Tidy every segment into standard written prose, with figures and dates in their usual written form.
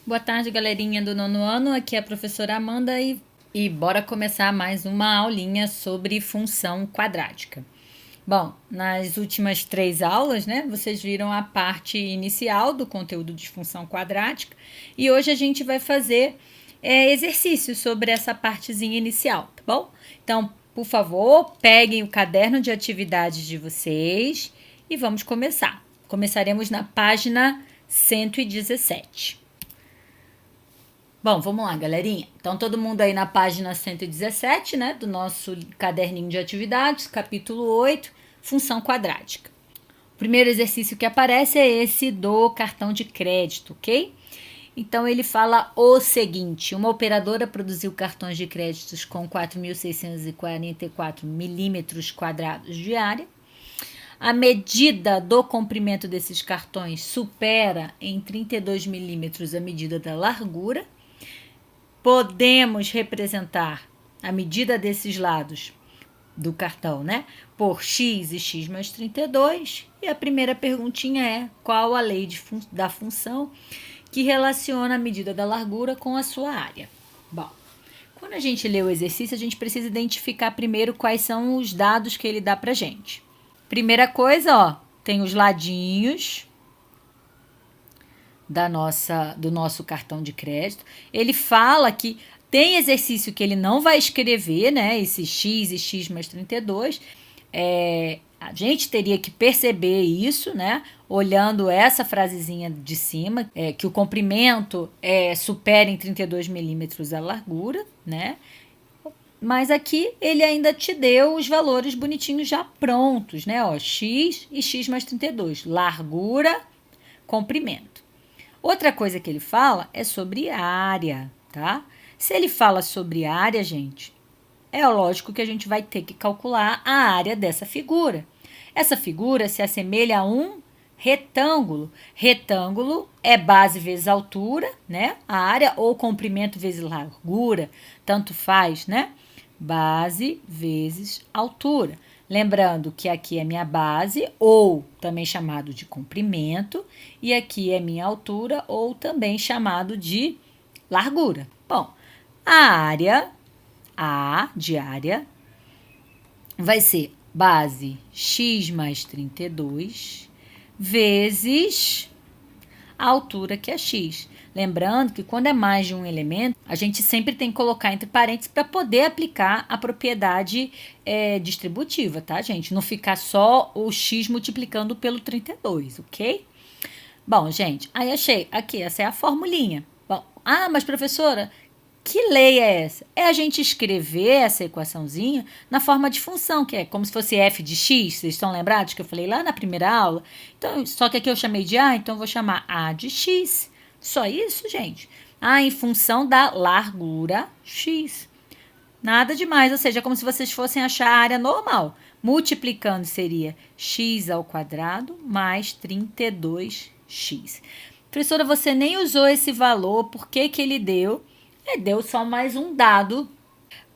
Boa tarde, galerinha do nono ano. Aqui é a professora Amanda e bora começar mais uma aulinha sobre função quadrática. Bom, nas últimas 3 aulas, né, vocês viram a parte inicial do conteúdo de função quadrática e hoje a gente vai fazer exercícios sobre essa partezinha inicial, tá bom? Então, por favor, peguem o caderno de atividades de vocês e vamos começar. Começaremos na página 117. Bom, vamos lá, galerinha. Então, todo mundo aí na página 117, né, do nosso caderninho de atividades, capítulo 8, função quadrática. O primeiro exercício que aparece é esse do cartão de crédito, ok? Então, ele fala o seguinte: uma operadora produziu cartões de créditos com 4.644 milímetros quadrados de área. A medida do comprimento desses cartões supera em 32 milímetros a medida da largura. Podemos representar a medida desses lados do cartão, né? Por x e x mais 32. E a primeira perguntinha é: qual a lei da função que relaciona a medida da largura com a sua área? Bom, quando a gente lê o exercício, a gente precisa identificar primeiro quais são os dados que ele dá pra gente. Primeira coisa, ó, tem os ladinhos do nosso cartão de crédito. Ele fala que tem exercício que ele não vai escrever, né? Esse x e x mais 32. A gente teria que perceber isso, né? Olhando essa frasezinha de cima, que o comprimento supera em 32 milímetros a largura, né? Mas aqui ele ainda te deu os valores bonitinhos já prontos, né? Ó, x e x mais 32, largura, comprimento. Outra coisa que ele fala é sobre área, tá? Se ele fala sobre área, gente, é lógico que a gente vai ter que calcular a área dessa figura. Essa figura se assemelha a um retângulo. Retângulo é base vezes altura, né? A área ou comprimento vezes largura, tanto faz, né? Base vezes altura. Lembrando que aqui é minha base, ou também chamado de comprimento, e aqui é minha altura, ou também chamado de largura. Bom, a área, A de área, vai ser base x mais 32 vezes a altura, que é x. Lembrando que quando é mais de um elemento, a gente sempre tem que colocar entre parênteses para poder aplicar a propriedade distributiva, tá, gente? Não ficar só o x multiplicando pelo 32, ok? Bom, gente, aí achei aqui, essa é a formulinha. Bom, mas professora, que lei é essa? É a gente escrever essa equaçãozinha na forma de função, que é como se fosse f de x. Vocês estão lembrados que eu falei lá na primeira aula? Então, só que aqui eu chamei de a, então eu vou chamar a de x. Só isso, gente. Em função da largura x. Nada demais, ou seja, é como se vocês fossem achar a área normal. Multiplicando seria x ao quadrado mais 32x. Professora, você nem usou esse valor, por que que ele deu? Deu só mais um dado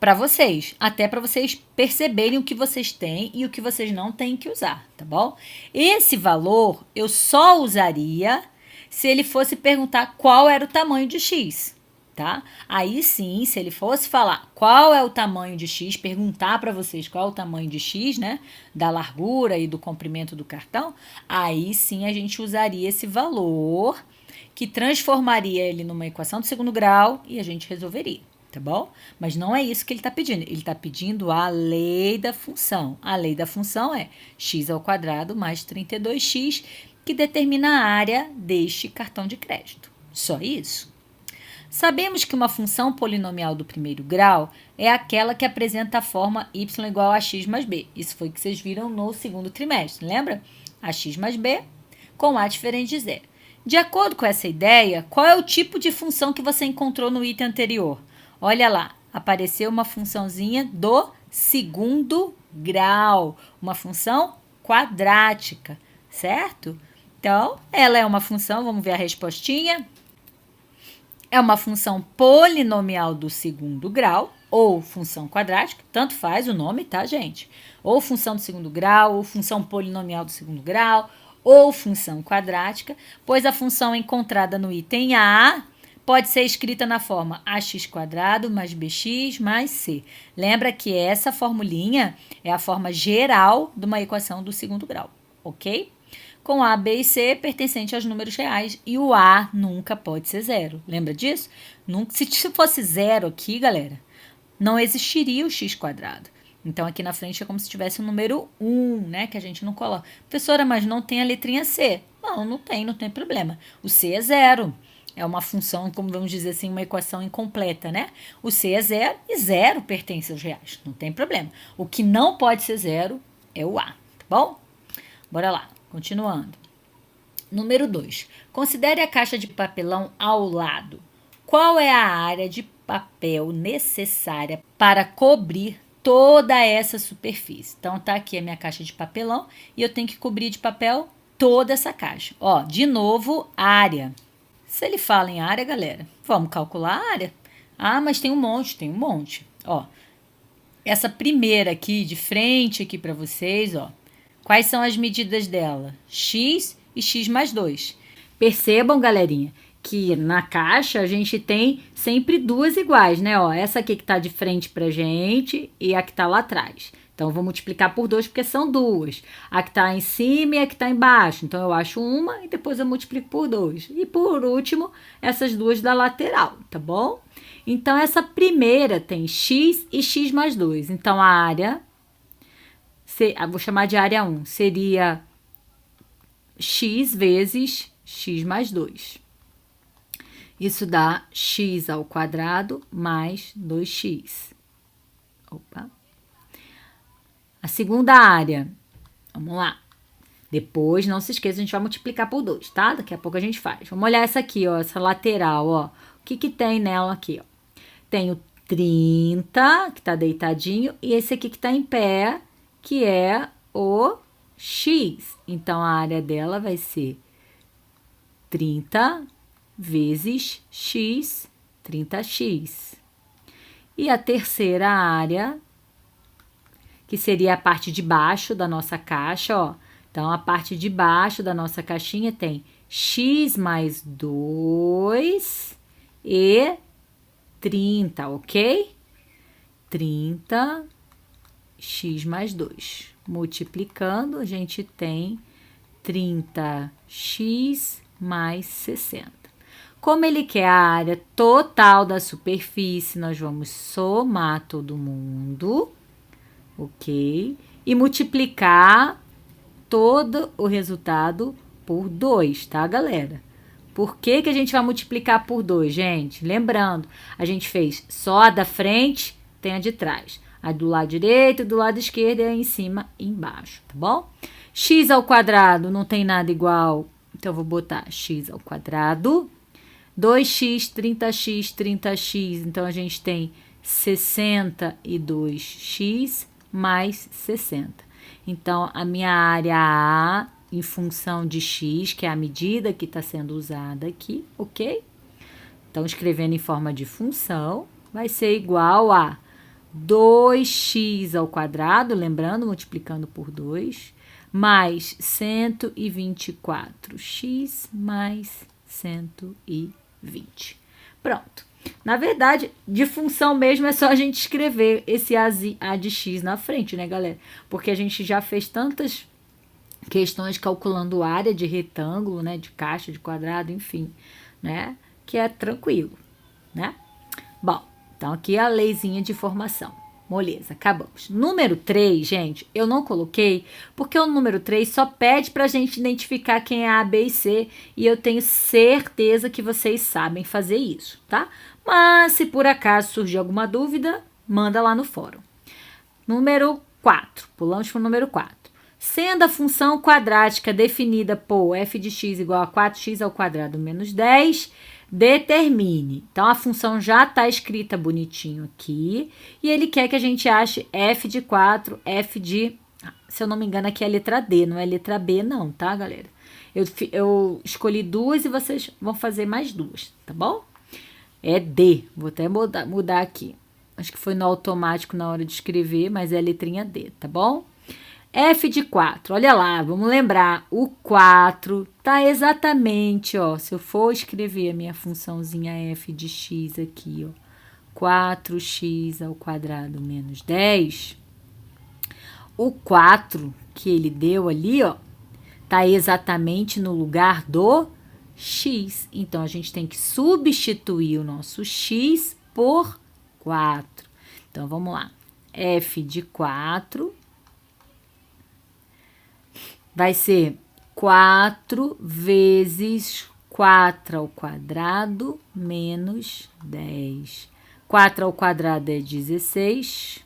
para vocês, até para vocês perceberem o que vocês têm e o que vocês não têm que usar, tá bom? Esse valor eu só usaria se ele fosse perguntar qual era o tamanho de x, tá? Aí sim, se ele fosse falar qual é o tamanho de x, perguntar para vocês qual é o tamanho de x, né, da largura e do comprimento do cartão, aí sim a gente usaria esse valor, que transformaria ele numa equação de segundo grau e a gente resolveria, tá bom? Mas não é isso que ele está pedindo. Ele está pedindo a lei da função. A lei da função é x ao quadrado mais 32x, que determina a área deste cartão de crédito. Só isso. Sabemos que uma função polinomial do primeiro grau é aquela que apresenta a forma y igual a x mais b. Isso foi o que vocês viram no segundo trimestre, lembra? Ax mais b com a diferente de zero. De acordo com essa ideia, qual é o tipo de função que você encontrou no item anterior? Olha lá, apareceu uma funçãozinha do segundo grau, uma função quadrática, certo? Então, ela é uma função, vamos ver a respostinha. É uma função polinomial do segundo grau, ou função quadrática, tanto faz o nome, tá, gente? Ou função do segundo grau, ou função polinomial do segundo grau, ou função quadrática, pois a função encontrada no item A pode ser escrita na forma ax² mais bx mais c. Lembra que essa formulinha é a forma geral de uma equação do segundo grau, ok? Com A, B e C pertencente aos números reais e o A nunca pode ser zero. Lembra disso? Se fosse zero aqui, galera, não existiria o x². Então, aqui na frente é como se tivesse o número 1, né? Que a gente não coloca. Professora, mas não tem a letrinha C. Não tem problema. O C é zero. É uma função, como vamos dizer assim, uma equação incompleta, né? O C é zero e zero pertence aos reais. Não tem problema. O que não pode ser zero é o A, tá bom? Bora lá, continuando. Número 2. Considere a caixa de papelão ao lado. Qual é a área de papel necessária para cobrir toda essa superfície? Então, tá aqui a minha caixa de papelão e eu tenho que cobrir de papel toda essa caixa. Ó, de novo, área. Se ele fala em área, galera, vamos calcular a área. Ah, mas tem um monte. Ó, essa primeira aqui, de frente aqui para vocês, ó. Quais são as medidas dela? X e x mais 2. Percebam, galerinha, que na caixa a gente tem sempre duas iguais, né? Ó, essa aqui que tá de frente pra gente e a que tá lá atrás. Então, eu vou multiplicar por 2 porque são duas. A que tá em cima e a que tá embaixo. Então, eu acho uma e depois eu multiplico por 2. E por último, essas duas da lateral, tá bom? Então, essa primeira tem x e x mais 2. Então, a área, vou chamar de área 1, seria x vezes x mais 2. Isso dá x² mais 2x. Opa. A segunda área, vamos lá. Depois, não se esqueça, a gente vai multiplicar por 2, tá? Daqui a pouco a gente faz. Vamos olhar essa aqui, ó, essa lateral, ó. O que que tem nela aqui, ó? Tem o 30, que tá deitadinho, e esse aqui que tá em pé, que é o x. Então, a área dela vai ser 30 vezes x, 30x. E a terceira área, que seria a parte de baixo da nossa caixa, ó. Então, a parte de baixo da nossa caixinha tem x mais 2 e 30, ok? 30, x mais 2. Multiplicando, a gente tem 30x mais 60. Como ele quer a área total da superfície, nós vamos somar todo mundo, ok? E multiplicar todo o resultado por 2, tá, galera? Por que que a gente vai multiplicar por 2, gente? Lembrando, a gente fez só a da frente, tem a de trás. A do lado direito, do lado esquerdo, é em cima e embaixo, tá bom? X² não tem nada igual, então eu vou botar x². 2x, 30x, 30x, então a gente tem 62x mais 60. Então, a minha área A, em função de x, que é a medida que está sendo usada aqui, ok? Então, escrevendo em forma de função, vai ser igual a 2x², lembrando, multiplicando por 2, mais 124x mais 120. Pronto. Na verdade, de função mesmo é só a gente escrever esse A de x na frente, né, galera? Porque a gente já fez tantas questões calculando área de retângulo, né, de caixa, de quadrado, enfim, né, que é tranquilo, né? Bom, então aqui é a leizinha de formação. Moleza, acabamos. Número 3, gente, eu não coloquei, porque o número 3 só pede pra gente identificar quem é A, B e C, e eu tenho certeza que vocês sabem fazer isso, tá? Mas, se por acaso surgir alguma dúvida, manda lá no fórum. Número 4, pulamos para o número 4. Sendo a função quadrática definida por f de x igual a 4x² menos 10, determine. Então, a função já está escrita bonitinho aqui. E ele quer que a gente ache f de 4, f de... Se eu não me engano, aqui é a letra D, não é a letra B não, tá, galera? Eu escolhi duas e vocês vão fazer mais duas, tá bom? É D. Vou até mudar aqui. Acho que foi no automático na hora de escrever, mas é a letrinha D, tá bom? f de 4, olha lá, vamos lembrar, o 4 tá exatamente, ó, se eu for escrever a minha funçãozinha f de x aqui, ó, 4x ao quadrado menos 10, o 4 que ele deu ali, ó, tá exatamente no lugar do x. Então, a gente tem que substituir o nosso x por 4. Então, vamos lá. F de 4 vai ser 4 vezes 4 ao quadrado menos 10. 4 ao quadrado é 16.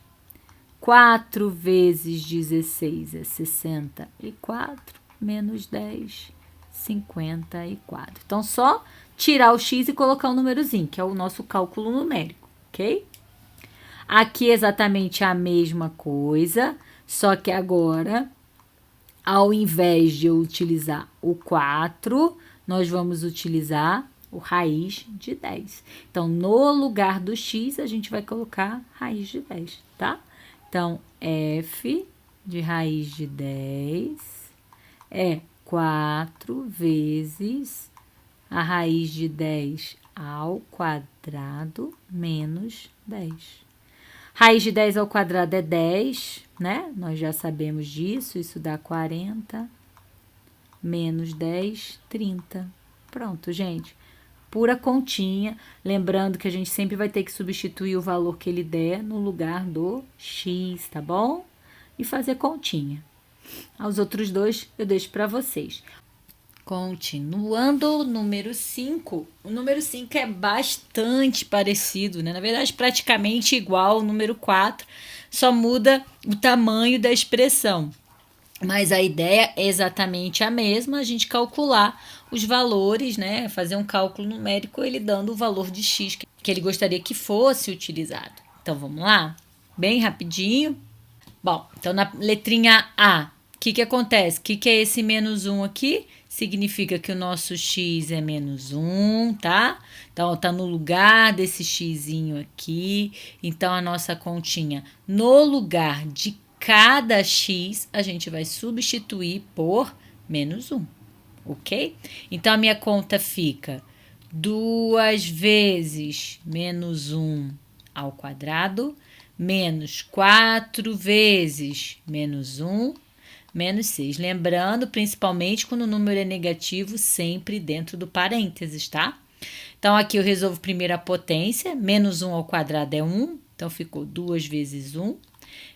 4 vezes 16 é 64. Menos 10, 54. Então, só tirar o x e colocar um númerozinho, que é o nosso cálculo numérico, ok? Aqui é exatamente a mesma coisa, só que agora, ao invés de eu utilizar o 4, nós vamos utilizar o raiz de 10. Então, no lugar do x, a gente vai colocar raiz de 10, tá? Então, f de raiz de 10 é 4 vezes a raiz de 10 ao quadrado menos 10. Raiz de 10 ao quadrado é 10, né? Nós já sabemos disso, isso dá 40, menos 10, 30. Pronto, gente. Pura continha, lembrando que a gente sempre vai ter que substituir o valor que ele der no lugar do x, tá bom? E fazer continha. Os outros dois eu deixo para vocês. Continuando, número 5. O número 5 é bastante parecido, né? Na verdade, praticamente igual ao número 4, só muda o tamanho da expressão. Mas a ideia é exatamente a mesma, a gente calcular os valores, né? Fazer um cálculo numérico, ele dando o valor de x que ele gostaria que fosse utilizado. Então, vamos lá? Bem rapidinho. Bom, então na letrinha A, o que acontece? O que é esse menos 1 aqui? Significa que o nosso x é menos 1, tá? Então, tá no lugar desse xzinho aqui. Então, a nossa continha, no lugar de cada x, a gente vai substituir por menos 1, ok? Então, a minha conta fica 2 vezes menos 1 ao quadrado, menos 4 vezes menos 1, menos 6. Lembrando, principalmente, quando o número é negativo, sempre dentro do parênteses, tá? Então, aqui eu resolvo primeiro a potência. Menos 1 ao quadrado é 1. Então, ficou 2 vezes 1.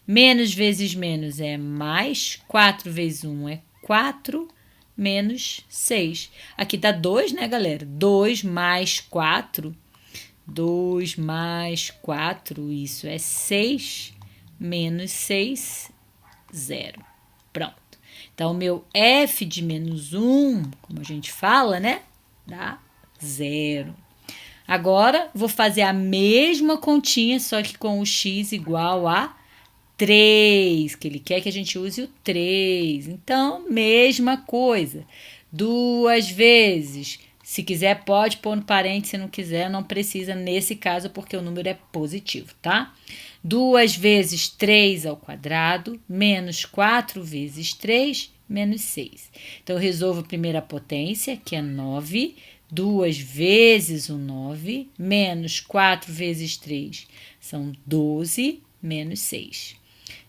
Menos vezes menos é mais. 4 vezes 1 é 4. Menos 6. Aqui dá 2, né, galera? 2 mais 4. 2 mais 4, isso é 6. Menos 6, 0. Pronto. Então, o meu f de menos 1, como a gente fala, né? Dá 0. Agora, vou fazer a mesma continha, só que com o x igual a 3, que ele quer que a gente use o 3. Então, mesma coisa. 2 vezes. Se quiser, pode pôr no parênteses. Se não quiser, não precisa nesse caso, porque o número é positivo, tá? 2 vezes 3 ao quadrado, menos 4 vezes 3, menos 6. Então, eu resolvo a primeira potência, que é 9. 2 vezes o 9, menos 4 vezes 3, são 12, menos 6.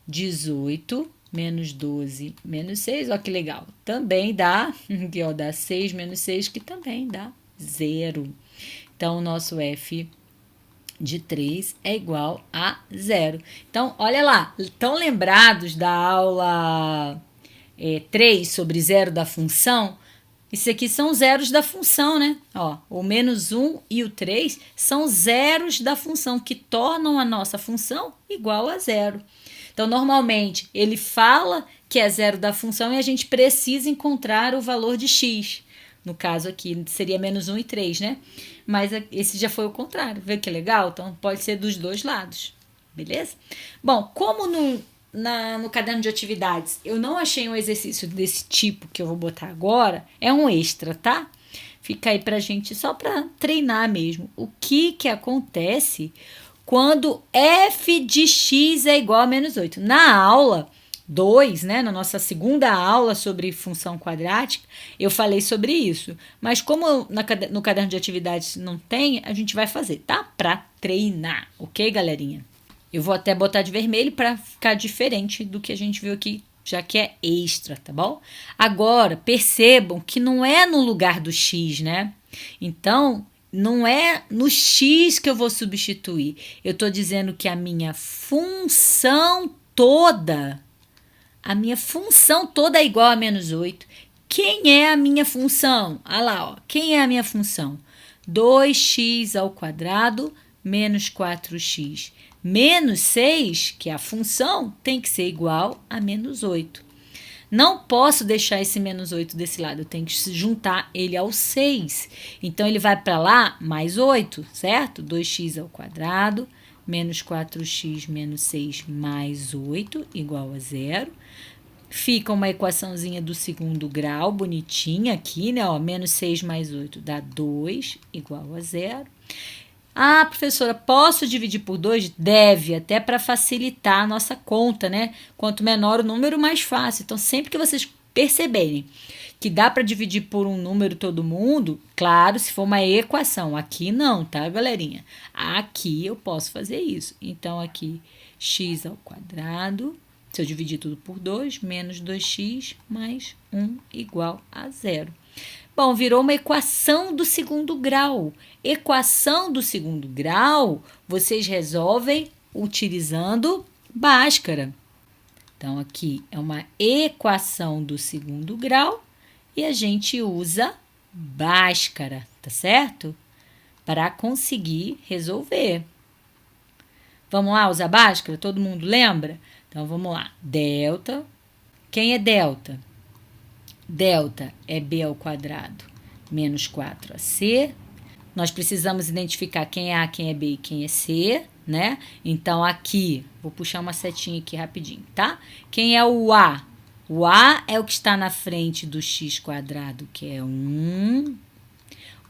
18, menos 12, menos 6, ó que legal. Também dá, aqui ó, dá 6 menos 6, que também dá 0. Então, o nosso f de 3 é igual a 0. Então, olha lá, estão lembrados da aula 3 sobre zero da função? Isso aqui são zeros da função, né? Ó, o menos 1 e o 3 são zeros da função, que tornam a nossa função igual a 0. Então, normalmente, ele fala que é zero da função e a gente precisa encontrar o valor de x. No caso aqui, seria menos 1 e 3, né? Mas esse já foi o contrário. Vê que legal? Então, pode ser dos dois lados. Beleza? Bom, como no caderno de atividades eu não achei um exercício desse tipo que eu vou botar agora, é um extra, tá? Fica aí pra gente só pra treinar mesmo. O que acontece quando f de x é igual a menos 8? Na aula, 2, né, na nossa segunda aula sobre função quadrática, eu falei sobre isso. Mas como no caderno de atividades não tem, a gente vai fazer, tá? Para treinar, ok, galerinha? Eu vou até botar de vermelho para ficar diferente do que a gente viu aqui, já que é extra, tá bom? Agora, percebam que não é no lugar do x, né? Então, não é no x que eu vou substituir. Eu estou dizendo que a minha função toda é igual a menos 8. Quem é a minha função? Olha lá, ó. Quem é a minha função? 2x ao quadrado menos 4x. Menos 6, que é a função, tem que ser igual a menos 8. Não posso deixar esse menos 8 desse lado, eu tenho que juntar ele ao 6. Então, ele vai para lá mais 8, certo? 2x ao quadrado menos 4x menos 6 mais 8 igual a 0. Fica uma equaçãozinha do segundo grau, bonitinha aqui, né? Ó, menos 6 mais 8 dá 2 igual a 0. Ah, professora, posso dividir por 2? Deve, até para facilitar a nossa conta, né? Quanto menor o número, mais fácil. Então, sempre que vocês perceberem que dá para dividir por um número todo mundo, claro, se for uma equação. Aqui não, tá, galerinha? Aqui eu posso fazer isso. Então, aqui, x ao quadrado, se eu dividir tudo por 2, menos 2x mais 1 igual a 0. Bom, virou uma equação do segundo grau. Equação do segundo grau, vocês resolvem utilizando Bhaskara. Então, aqui é uma equação do segundo grau e a gente usa Bhaskara, tá certo? Para conseguir resolver. Vamos lá usar Bhaskara? Todo mundo lembra? Então, vamos lá. Delta. Quem é delta? Delta é b ao quadrado menos 4ac. Nós precisamos identificar quem é A, quem é B e quem é C, né? Então, aqui, vou puxar uma setinha aqui rapidinho, tá? Quem é o A? O A é o que está na frente do x quadrado, que é 1.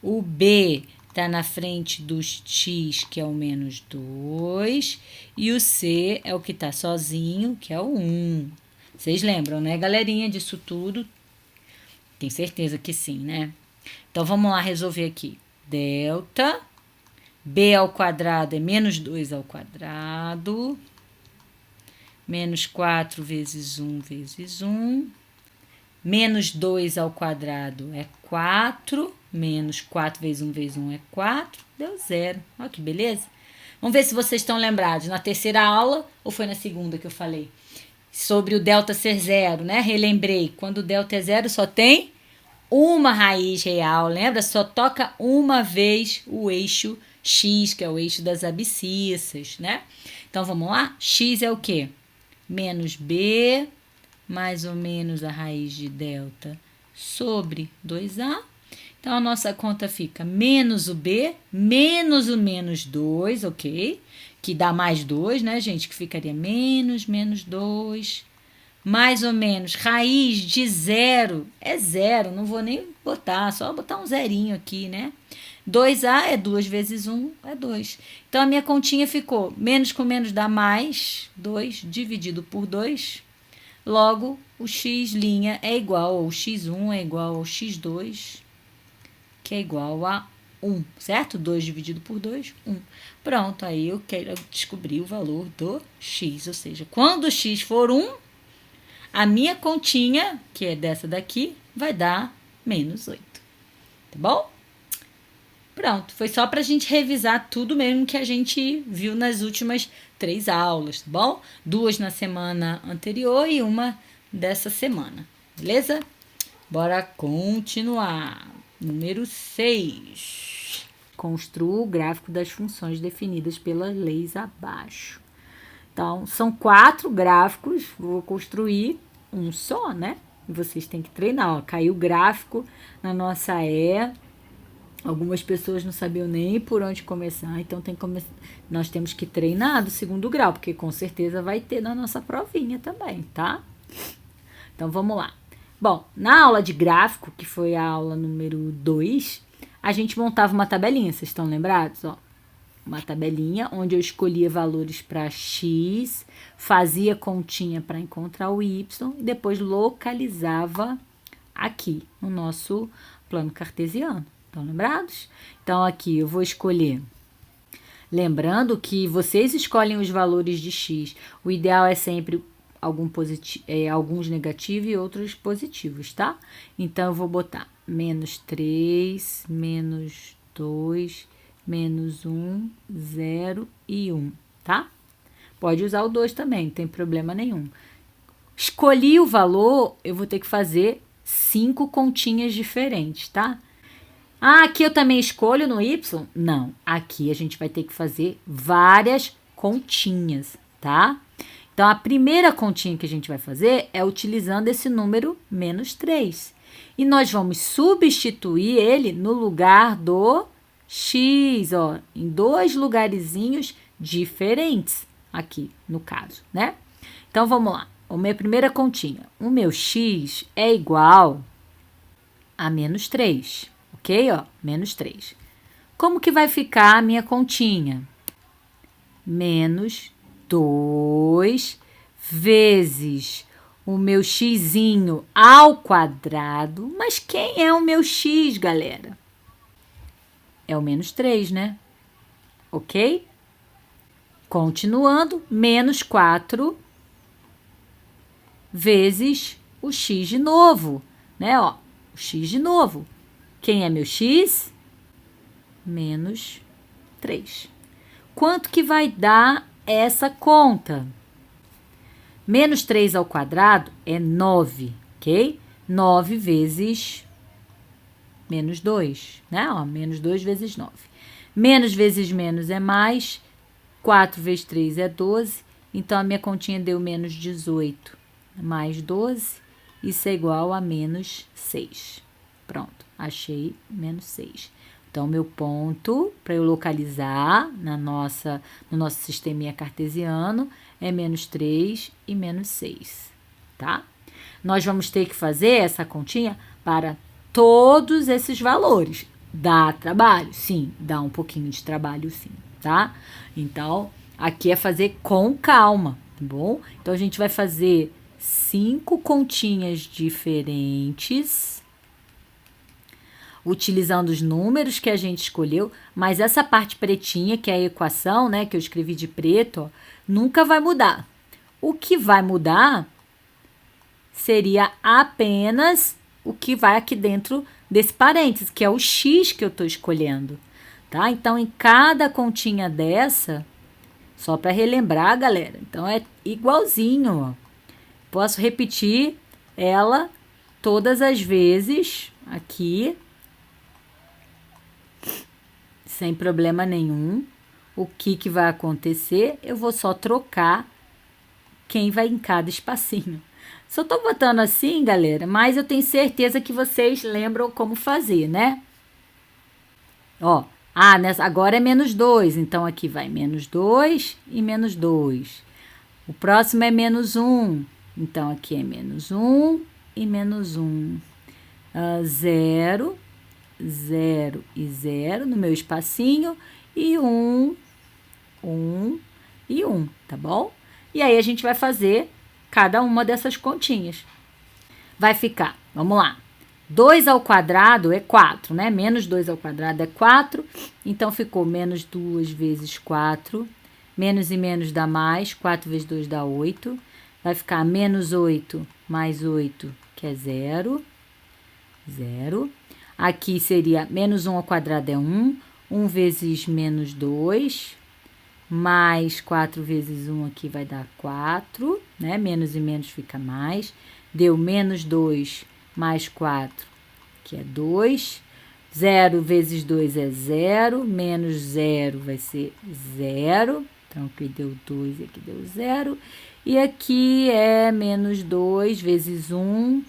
O B está na frente do x, que é o menos 2. E o C é o que está sozinho, que é o 1. Vocês lembram, né, galerinha, disso tudo? Tenho certeza que sim, né? Então, vamos lá resolver aqui. Delta, b ao quadrado é menos 2 ao quadrado, menos 4 vezes 1 vezes 1, menos 2 ao quadrado é 4, menos 4 vezes 1 vezes 1 é 4, deu 0. Olha que beleza. Vamos ver se vocês estão lembrados. Na terceira aula, ou foi na segunda que eu falei? Sobre o delta ser zero, né? Relembrei, quando o delta é zero só tem uma raiz real, lembra? Só toca uma vez o eixo x, que é o eixo das abscissas, né? Então, vamos lá? X é o quê? Menos b, mais ou menos a raiz de delta sobre 2a. Então, a nossa conta fica menos o b, menos o menos 2, ok? Que dá mais 2, né, gente? Que ficaria menos 2, mais ou menos, raiz de 0 é 0, não vou nem botar, só botar um zerinho aqui, né? 2a é 2 vezes 1 é 2. Então, a minha continha ficou menos com menos dá mais 2 dividido por 2. Logo, o x' é igual ao x1 é igual ao x2, que é igual a 1, certo? 2 dividido por 2, 1. Pronto, aí eu quero descobrir o valor do x, ou seja, quando o x for 1, a minha continha, que é dessa daqui, vai dar menos 8, tá bom? Pronto, foi só para a gente revisar tudo mesmo que a gente viu nas últimas 3 aulas, tá bom? 2 na semana anterior e uma dessa semana, beleza? Bora continuar. Número 6. Construa o gráfico das funções definidas pelas leis abaixo. Então, são 4 gráficos, vou construir um só, né? E vocês têm que treinar, ó. Caiu o gráfico na nossa Algumas pessoas não sabiam nem por onde começar, então nós temos que treinar do segundo grau, porque com certeza vai ter na nossa provinha também, tá? Então, vamos lá. Bom, na aula de gráfico, que foi a aula número 2, a gente montava uma tabelinha, vocês estão lembrados? Ó, uma tabelinha onde eu escolhia valores para x, fazia continha para encontrar o y e depois localizava aqui no nosso plano cartesiano. Estão lembrados? Então, aqui eu vou escolher. Lembrando que vocês escolhem os valores de x. O ideal é sempre alguns negativos e outros positivos, tá? Então, eu vou botar menos 3, menos 2, menos 1, 0 e 1, tá? Pode usar o 2 também, não tem problema nenhum. Escolhi o valor, eu vou ter que fazer 5 continhas diferentes, tá? Ah, aqui eu também escolho no y? Não, aqui a gente vai ter que fazer várias continhas, tá? Então, a primeira continha que a gente vai fazer é utilizando esse número menos 3. E nós vamos substituir ele no lugar do x, ó, em 2 lugarzinhos diferentes aqui, no caso, né? Então, vamos lá. A minha primeira continha. O meu x é igual a menos 3, ok? Ó, menos 3. Como que vai ficar a minha continha? Menos 2 vezes o meu xzinho ao quadrado. Mas quem é o meu x, galera? É o menos 3, né? Ok? Continuando, menos 4 vezes o x de novo, né? Ó, o x de novo. Quem é meu x? Menos 3. Quanto que vai dar essa conta? Menos 3 ao quadrado é 9, ok? 9 vezes menos 2, né? Ó, menos 2 vezes 9. Menos vezes menos é mais. 4 vezes 3 é 12. Então, a minha continha deu menos 18. Mais 12. Isso é igual a menos 6. Pronto, achei menos 6. Então, meu ponto para eu localizar no nosso sisteminha cartesiano é menos 3 e menos 6, tá? Nós vamos ter que fazer essa continha para todos esses valores. Dá trabalho? Sim, dá um pouquinho de trabalho, sim, tá? Então, aqui é fazer com calma, tá bom? Então, a gente vai fazer 5 continhas diferentes, utilizando os números que a gente escolheu, mas essa parte pretinha, que é a equação, né, que eu escrevi de preto, ó, nunca vai mudar. O que vai mudar seria apenas o que vai aqui dentro desse parênteses, que é o x que eu estou escolhendo, tá? Então, em cada continha dessa, só para relembrar, galera, então é igualzinho, ó. Posso repetir ela todas as vezes aqui, sem problema nenhum. O que vai acontecer? Eu vou só trocar quem vai em cada espacinho. Só tô botando assim, galera, mas eu tenho certeza que vocês lembram como fazer, né? Ó, agora é menos 2, então aqui vai menos 2 e menos 2. O próximo é menos 1, então aqui é menos 1 e menos 1. 0, 0 e 0 no meu espacinho e 1, 1 e 1, tá bom? E aí a gente vai fazer cada uma dessas continhas. Vai ficar, vamos lá, 2 ao quadrado é 4, né? Menos 2 ao quadrado é 4, então ficou menos 2 vezes 4, menos e menos dá mais, 4 vezes 2 dá 8, vai ficar menos 8 mais 8, que é 0, 0. Aqui seria menos 1 ao quadrado é 1, 1 vezes menos 2, mais 4 vezes 1 aqui vai dar 4, né? Menos e menos fica mais. Deu menos 2 mais 4, que é 2. 0 vezes 2 é 0, menos 0 vai ser 0. Então, aqui deu 2 e aqui deu 0. E aqui é menos 2 vezes 1,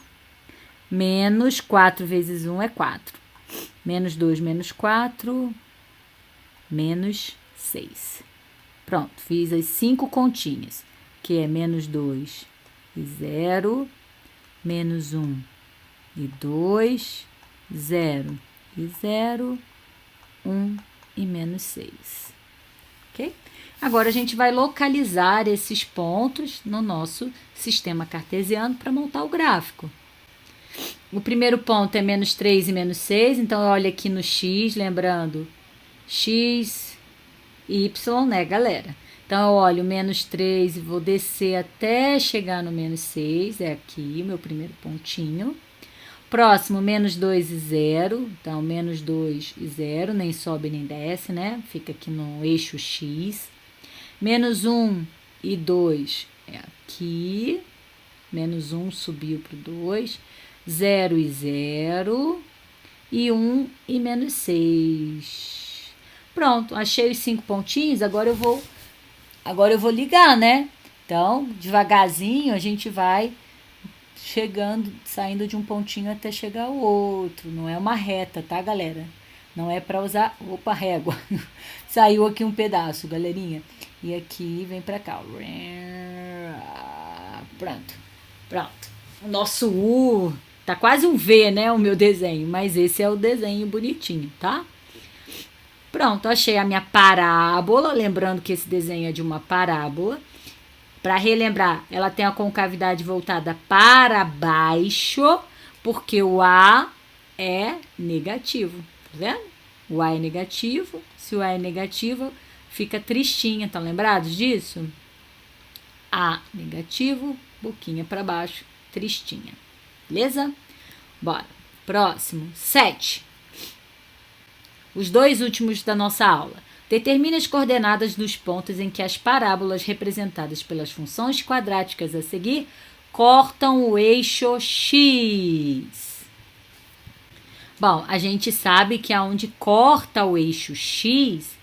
menos 4 vezes 1 é 4. Menos 2 menos 4, menos 6. Pronto, fiz as 5 continhas, que é menos 2 e 0, menos 1 e 2, 0 e 0, 1 e menos 6. ok? Agora a gente vai localizar esses pontos no nosso sistema cartesiano para montar o gráfico. O primeiro ponto é menos 3 e menos 6, então olha aqui no x, lembrando, x, y, né, galera? Então eu olho menos 3 e vou descer até chegar no menos 6, é aqui o meu primeiro pontinho. Próximo, menos 2 e 0, então menos 2 e 0, nem sobe nem desce, né? Fica aqui no eixo x. Menos 1 e 2 é aqui, menos 1 subiu para o 2, 0 e 0, e 1 e menos 6. Pronto, achei os 5 pontinhos, agora eu vou ligar, né? Então, devagarzinho a gente vai chegando, saindo de um pontinho até chegar ao outro. Não é uma reta, tá, galera? Não é para usar... Opa, régua. Saiu aqui um pedaço, galerinha. E aqui vem para cá. Pronto. O nosso U tá quase um V, né? O meu desenho. Mas esse é o desenho bonitinho, tá? Pronto, achei a minha parábola. Lembrando que esse desenho é de uma parábola. Para relembrar, ela tem a concavidade voltada para baixo, porque o A é negativo, tá vendo? O A é negativo, se o A é negativo, fica tristinha, estão lembrados disso? A negativo, boquinha para baixo, tristinha, beleza? Bora, próximo, 7. Os dois últimos da nossa aula. Determine as coordenadas dos pontos em que as parábolas representadas pelas funções quadráticas a seguir cortam o eixo x. Bom, a gente sabe que aonde corta o eixo x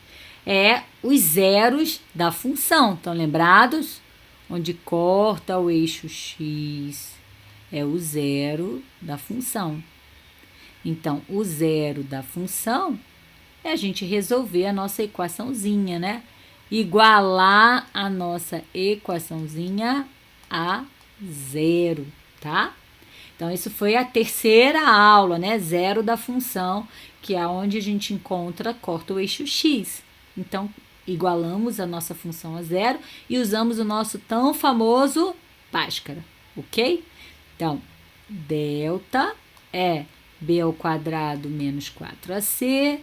é os zeros da função. Estão lembrados? Onde corta o eixo x é o zero da função. Então, o zero da função é a gente resolver a nossa equaçãozinha, né? Igualar a nossa equaçãozinha a zero, tá? Então, isso foi a terceira aula, né? Zero da função, que é onde a gente encontra, corta o eixo x. Então, igualamos a nossa função a zero e usamos o nosso tão famoso Bhaskara, ok? Então, delta é b ao quadrado menos 4ac.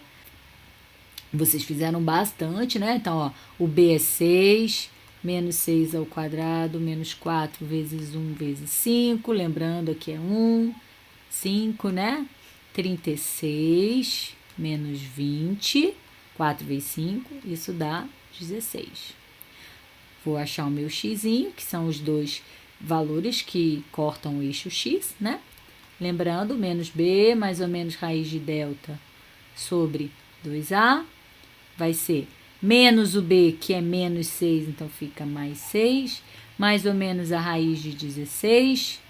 Vocês fizeram bastante, né? Então, ó, o b é 6, menos 6 ao quadrado, menos 4 vezes 1 vezes 5. Lembrando que é 1, 5, né? 36, menos 20, 4 vezes 5, isso dá 16. Vou achar o meu xzinho, que são os dois valores que cortam o eixo x, né? Lembrando, menos b mais ou menos raiz de delta sobre 2a. Vai ser menos o b, que é menos 6, então fica mais 6, mais ou menos a raiz de 16,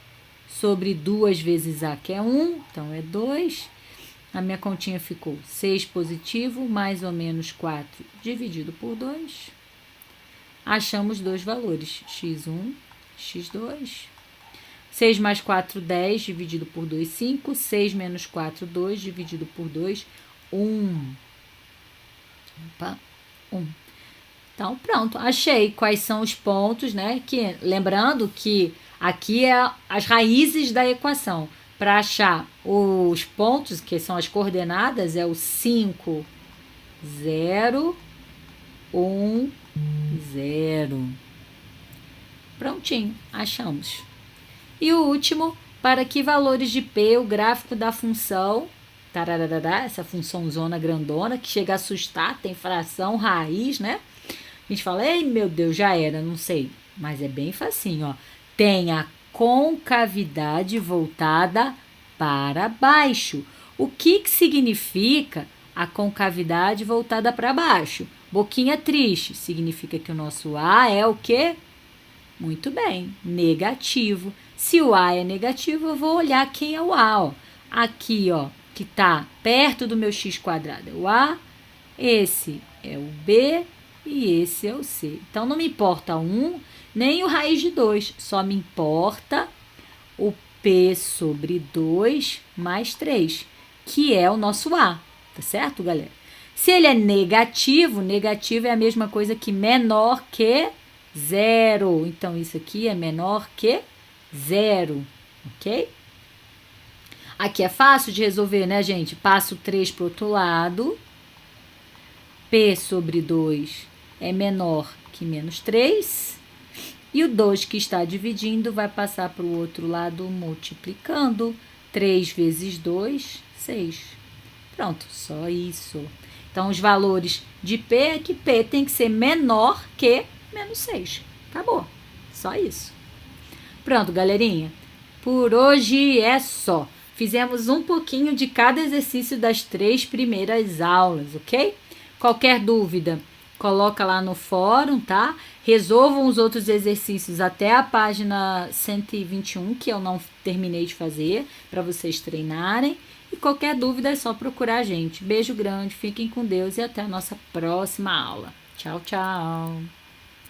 sobre 2 vezes a, que é 1, então é 2. A minha continha ficou 6 positivo, mais ou menos 4 dividido por 2. Achamos dois valores, x1, x2. 6 mais 4, 10, dividido por 2, 5. 6 menos 4, 2, dividido por 2, 1. Opa, 1. Então, pronto, achei quais são os pontos, né? Que, lembrando que aqui é as raízes da equação. Para achar os pontos, que são as coordenadas, é o 5, 0, 1, 0. Prontinho, achamos. E o último, para que valores de P o gráfico da função, tararará, essa função zona grandona, que chega a assustar, tem fração, raiz, né? A gente fala, ei, meu Deus, já era, não sei. Mas é bem facinho, ó. Tem a concavidade voltada para baixo. O que significa a concavidade voltada para baixo? Boquinha triste, significa que o nosso A é o quê? Muito bem, negativo. Se o A é negativo, eu vou olhar quem é o A, ó. Aqui, ó, que está perto do meu x quadrado é o A, esse é o B e esse é o C. Então, não me importa 1, nem o raiz de 2, só me importa o P sobre 2 mais 3, que é o nosso A, tá certo, galera? Se ele é negativo, negativo é a mesma coisa que menor que zero. Então, isso aqui é menor que zero, ok? Aqui é fácil de resolver, né, gente? Passo 3 para o outro lado. P sobre 2 é menor que menos 3. E o 2 que está dividindo vai passar para o outro lado multiplicando. 3 vezes 2, 6. Pronto, só isso. Então, os valores de P é que P tem que ser menor que menos 6. Acabou. Só isso. Pronto, galerinha. Por hoje é só. Fizemos um pouquinho de cada exercício das 3 primeiras aulas, ok? Qualquer dúvida, coloca lá no fórum, tá? Resolvam os outros exercícios até a página 121, que eu não terminei de fazer, para vocês treinarem. E qualquer dúvida é só procurar a gente. Beijo grande, fiquem com Deus e até a nossa próxima aula. Tchau, tchau!